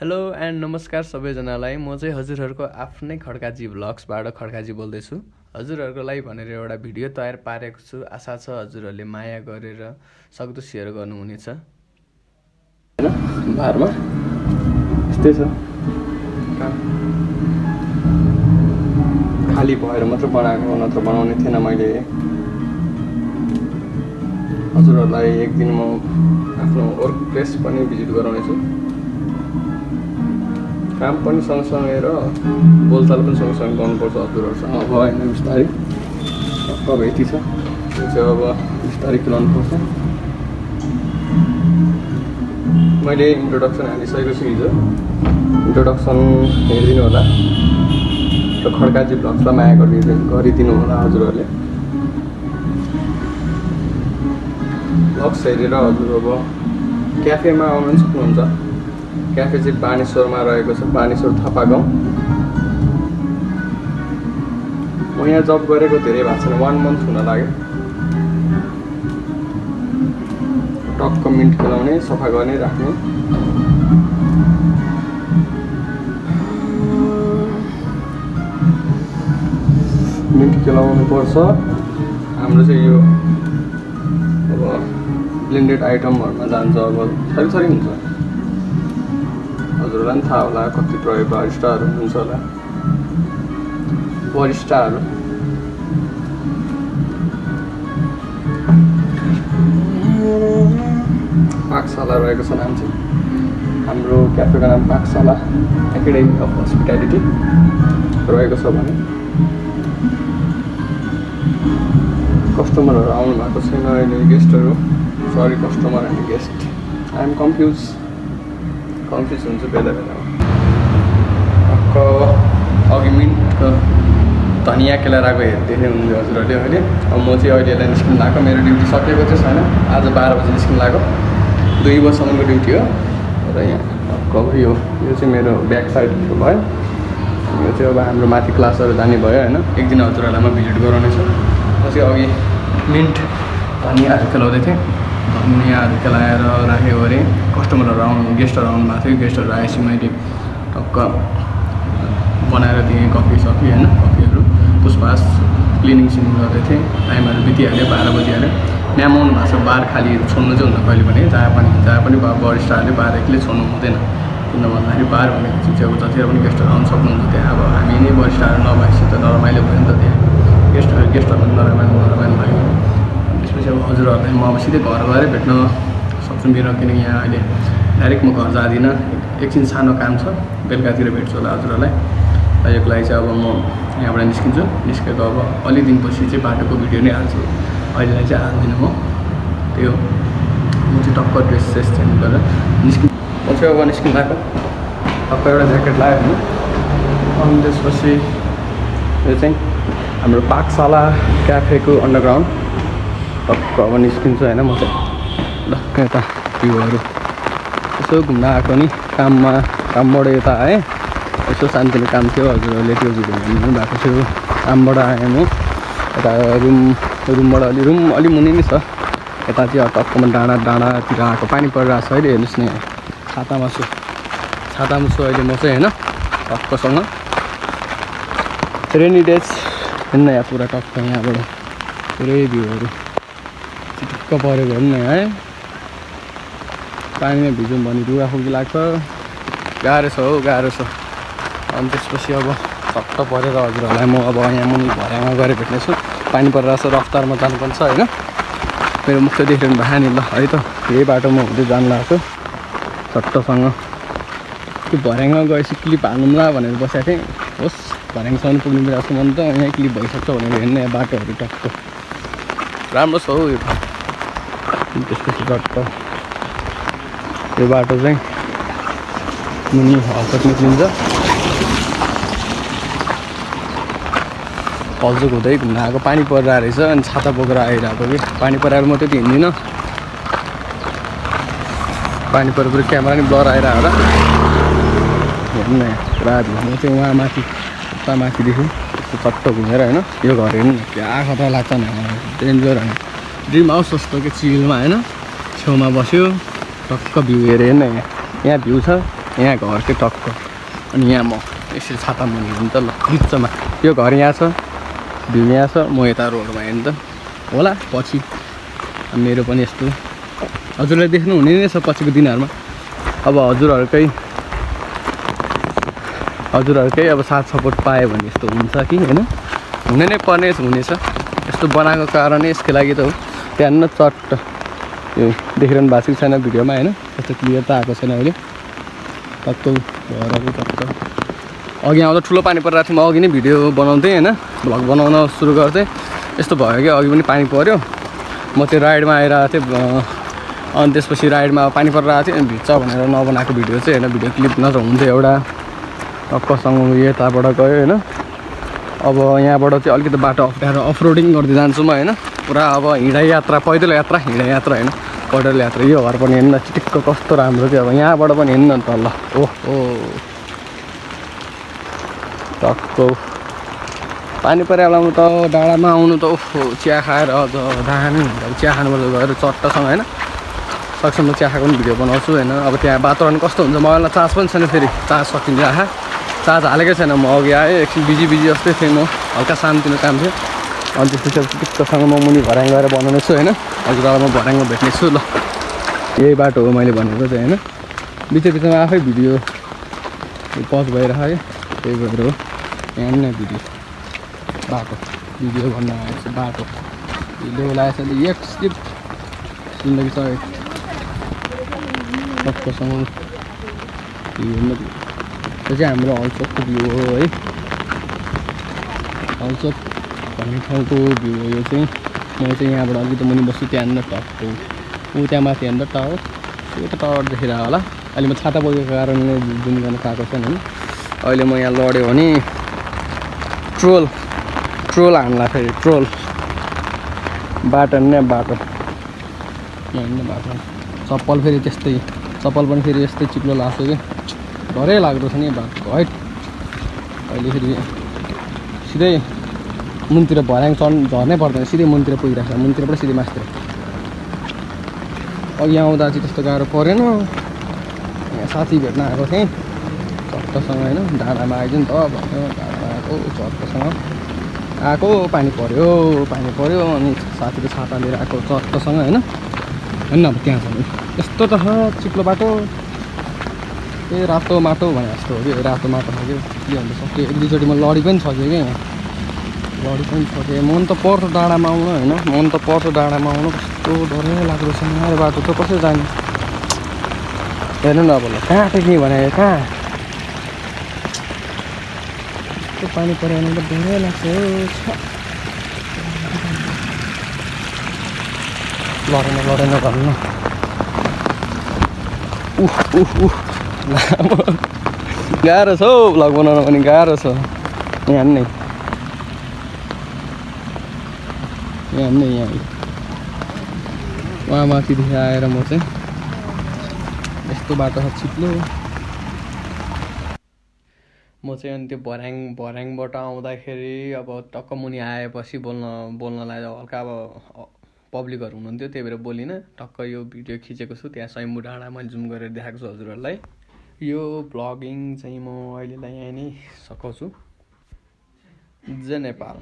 Hello and नमस्कार सबैजनालाई। म चाहिँ हजुरहरूको आफ्नै खड्काजी भ्लग्सबाट खड्काजी बोल्दैछु। हजुरहरूको लागि भनेर एउटा भिडियो तयार पारेको छु। आशा छ हजुरहरूले माया गरेर सक्दो सेयर गर्नुहुनेछ। हैन बारमा यस्तै छ, खाली भएर मात्र बनाएको, नत्र बनाउने थिएन मैले। हजुरहरूलाई एक दिन म आफ्नो वर्क प्लेस पनि भिजिट गराउनेछु। काम पनि सँगसँगै र बोलचाल पनि सँगसँगै गर्नुपर्छ हजुरहरूसँग। अब होइन बिस्तारै, अब यति छ, त्यो चाहिँ अब बिस्तारै खुलाउनुपर्छ। मैले इन्ट्रोडक्सन हालिसकेको छु हिजो, इन्ट्रोडक्सन हेरिदिनु होला र खड्काजी भ्लग्सलाई माया गरिदिनु होला हजुरहरूले। भ्लग्स हेरेर हजुर अब क्याफेमा आउनु पनि सक्नुहुन्छ। क्याफे चाहिँ बानेश्वरमा रहेको छ, बानेश्वर थापा गाउँ। म यहाँ जब गरेको धेरै भएको छैन, 1 मन्थ हुन लाग्यो। टक्क मिन्ट खेलाउने, सफा गर्ने, राख्ने। मिन्ट खेलाउनु पर्छ। हाम्रो चाहिँ यो अब ब्लेन्डेड आइटमहरूमा जान्छ, अब थरी हुन्छ। हजुरहरूलाई पनि थाहा होला कति प्रयोग बारिस्टाहरू हुनुहुन्छ होला, बरिस्टाहरू। पाकशाला रहेको छ नाम चाहिँ, हाम्रो क्याफेको नाम पाकशाला एकाडेमी अफ हस्पिटालिटी रहेको छ भने। कस्टमरहरू आउनु भएको छैन अहिले, गेस्टहरू। Sorry customer and guest, I am confuse हुन्छ बेला। अघि मिन्टको धनियाँ केलाएर आएको देख्ने हुनुहुन्छ हजुरहरूले अहिले। अब म चाहिँ अहिले यसलाई निस्किनु लाग्यो, मेरो ड्युटी सकेको चाहिँ छैन। आज 12 बजी निस्किनु लाग्यो, 2 बजीसम्मको ड्युटी हो। र यहाँ यो चाहिँ मेरो ब्याक साइड भयो। यो चाहिँ अब हाम्रो माथि क्लासहरू जाने भयो होइन। एक दिन हजुरहरूलाई म भिजिट गराउने छु। म चाहिँ अघि मिन्ट धनियाँहरू केलाउँदै थिएँ, धनियाँहरू केलाएर राखेँ अरे। कस्टमरहरू गेस्टहरू आउनु भएको थियो, गेस्टहरू आएपछि मैले टक्क बनाएर दिएँ कफी होइन, कफीहरू पुसपास क्लिनिङ गर्दै थिएँ। टाइमहरू बितिहाल्यो, 12 बजिहाल्यो। म्याम आउनु भएको छ, बार खाली छोड्नु चाहिँ हुन्न कहिले पनि, जहाँ पनि बरिस्टाहरूले बार एक्लै छोड्नु हुँदैन। किन भन्दाखेरि बार भनेको चाहिँ अब जतिखेर पनि गेस्टहरू आउनु सक्नुहुन्छ त्यहाँ। अब हामी नै बरिस्टाहरू नभएपछि त नरमाइलो भयो नि त त्यहाँ, गेस्टहरू नरमाइलो भयो। त्यसपछि अब हजुरहरूलाई म अब सिधै घर गएर भेट्न सक्छु मेरो, किनकि यहाँ अहिले डाइरेक्ट म घर जाँदिनँ। एकछिन सानो काम छ, बेलुकातिर भेट्छु होला हजुरहरूलाई। यसको लागि चाहिँ अब म यहाँबाट निस्किन्छु। निस्केको अब अलि दिनपछि चाहिँ बाटोको भिडियो नै हाल्छु, अहिलेलाई चाहिँ हाल्दिनँ म। त्यो म चाहिँ टक्क ड्रेस चेन्ज गरेर म चाहिँ अब निस्किनु लाग्यो। टक्क एउटा ज्याकेट लगायो भने। अनि त्यसपछि यो चाहिँ हाम्रो पाकशाला क्याफेको अन्डरग्राउन्ड टक्क अब निस्किन्छु होइन। म चाहिँ ल यता भ्यूहरू यसो घुम्न आएको नि, कामबाट यता आएँ। यसो शान्तिले काम थियो, हजुरहरूले त्यो भिडियो हेर्नु भएको थियो। कामबाट आएँ म यता रुमबाट अलि मुनि नै छ। यता चाहिँ टक्कमा डाँडातिर आएको, पानी परिरहेको छ अहिले। हेर्नुहोस् न, छातामा छु अहिले म चाहिँ होइन। टक्कसँग रेनी डेज हेर्नु यहाँ पुरा टक्क, यहाँबाट पुरै भ्यूहरू चिक्क परेको हेर्नु न है। पानीमा भिजौँ भने रुगाखुगी लाग्छ, गाह्रो छ हौ, गाह्रो छ। अनि त्यसपछि अब सट्ट परेर हजुरहरूलाई म अब यहाँ मुनि भर्याङमा गएर भेट्नेछु। पानी परिरहेको छ, रफ्तारमा जानुपर्छ होइन। मेरो मुख देखिरहनु भए नि ल है त, यही बाटो म हुँदै जानु लाग्छु सट्टसँग। त्यो भर्याङमा गएपछि क्लिप हाल्नुला भनेर बसेको थिएँ। होस् भर्याङसम्म पुग्नु बिरासम्म त यहीँ क्लिप भइसक्छ भनेर हेर्नु यहाँ बाटोहरू टक्क राम्रो छ हौ यो। त्यसपछि टक्क यो बाटो चाहिँ मुनि हल्चोक निक्लिन्छ। हल्चोक हुँदै घुम्न आएको, पानी परिरहेको रहेछ। अनि छाता बोकेर आइरहेको कि पानी परेर म त्यति हिँड्दिनँ। पानी परेर पुरै क्यामेरा नि ब्लर आइरहेको होला हेर्नु न। पुरा म चाहिँ उहाँ माथि उता माथिदेखि यस्तो चट्ट घुमेर होइन। यो घर हेर्नु न, क्या खतरा लाग्छ नि, डेन्जर होइन। ड्रिम हाउस जस्तो कि चिलमा होइन, छेउमा बस्यो टक्क भ्यू हेरेँ होइन। यहाँ भ्यू छ, यहाँ घर चाहिँ टक्क अनि यहाँ म यसरी छाता मुनि हेर्नु त ल बिचमा यो घर यहाँ छ भ्यू यहाँ छ म यता रोडमा हेर्नु त होला पछि मेरो पनि यस्तो हजुरलाई देख्नु हुने नै छ पछिको दिनहरूमा अब हजुरहरूकै अब साथ सपोर्ट पायो भने यस्तो हुन्छ कि होइन हुने नै पर्ने हुनेछ यस्तो बनाएको कारण यसको लागि त हो त्यहाँ न चट्ट यो देखिरहनु भएको छैन भिडियोमा होइन त्यस्तो क्लियर त आएको छैन अहिले टक्क घरहरू टक्क अघि आउँदा ठुलो पानी परिरहेको थियो म अघि नै भिडियो बनाउँथेँ होइन भ्लग बनाउन सुरु गर्थेँ यस्तो भयो कि अघि पनि पानी पऱ्यो म त्यो राइडमा आइरहेको थिएँ अनि त्यसपछि राइडमा पानी परिरहेको थियो अनि भिज्छ भनेर नबनाएको भिडियो चाहिँ होइन भिडियो क्लिप नत्र हुन्थ्यो एउटा टक्कसँग यताबाट गयो होइन अब यहाँबाट चाहिँ अलिकति बाटो अप्ठ्यारो अफरोडिङ गर्दै जान्छु म होइन पुरा अब हिँडाइ यात्रा पैदल यात्रा हिँडाइ यात्रा होइन पैदल यात्रा यो घर पनि हेर्नु चिटिक्क कस्तो राम्रो थियो अब यहाँबाट पनि हेर्नु न त ल ओहो टक्क पानी परिहाल्नु त डाँडामा आउनु त ओहो चिया खाएर अझ दामी हुन्छ चिया खानुपर्छ गएर चट्टसँग होइन सक्छौँ चिया खाएको पनि भिडियो बनाउँछु होइन अब त्यहाँ वातावरण कस्तो हुन्छ मोबाइलमा चार्ज पनि छैन फेरि चार्ज सकिन्छ आहा चार्ज हालेकै छैन म अघि आएँ एकछिन बिजी जस्तै थिएँ म हल्का शान्तिनो काम थियो अनि त्यसपछि टिक्कसँग म मुनि भर्याङ गएर बनाउने छु होइन हजुरलाई म भर्याङमा भेट्ने छु ल यही बाटो हो मैले भनेको चाहिँ होइन बिचमा आफै भिडियो पज भइरहेको त्यही भएर हो यहाँ नै भिडियो बाटो भिडियो भन्न आएको छ बाटो भिडियो लागेको छ एक स्लिप जिन्दगी छ टक्कसँग त्यो चाहिँ हाम्रो हलचोकको भ्यू हो है हलचोक भन्ने ठाउँको भ्यू हो यो चाहिँ म चाहिँ यहाँबाट अलिकति मुनि बस्छु त्यहाँनिर टक्क ऊ त्यहाँ माथि हेर्दा टावर त्यो त टावर देखेर होला अहिले म छाता बोकेको कारणले जुम गर्न पाएको छैन होइन अहिले म यहाँ लड्यो भने ट्रोल हान्ला फेरि ट्रोल बाटो नै बाटो यहाँ बाटो चप्पल फेरि त्यस्तै चप्पल पनि फेरि यस्तै चिप्लो लाग्छ कि डरै लाग्दो छ नि बाटो है अहिले फेरि सिधै मुनतिर भर्याङ झर्नै पर्दैन सिधै मुनतिर पुगिरहेको छ मुनतिरबाट सिधै मासतिर अघि आउँदा चाहिँ त्यस्तो गाह्रो परेन यहाँ साथी भेट्न आएको थिएँ चट्टसँग होइन डाँडामा आइदियो नि त भन्यो डाँडामा आएको चट्टसँग आएको पानी पऱ्यो अनि साथीको छाता लिएर आएको चट्टसँग होइन अब त्यहाँ छ यस्तो त छ चिप्लो बाटो ए रातो माटो भने जस्तो हो कि रातो माटो सक्यो के भन्दा सक्यो एक दुईचोटि म लडी पनि सक्यो क्या यहाँ लडी पनि सक्यो मन त पर्छ डाँडामा आउनु होइन मन त पर्छ डाँडामा आउनु कस्तो डरै लाग्दो छ यहाँ बाटो त कसरी जाने हेर्नु न अब ल कहाँ टेक्ने भने कहाँ यस्तो पानी पऱ्यो भने त डरै लाग्छ लडेन भन्नु गाह्रो छ हौ भ्लग बनाउन पनि गाह्रो छ यहाँ उहाँ माथिदेखि आएर म चाहिँ यस्तो बाटो छ चिप्लो म चाहिँ अनि त्यो भर्याङबाट आउँदाखेरि अब टक्क मुनि आएपछि बोल्नलाई हल्का अब पब्लिकहरू हुनुहुन्थ्यो त्यही भएर बोलिनँ टक्क यो भिडियो खिचेको छु त्यहाँ स्वयम्भू डाँडा मैले जुम गरेर देखाएको छु हजुरहरूलाई यो भ्लगिङ चाहिँ म अहिलेलाई यहाँ नै सघाउँछु जय नेपाल।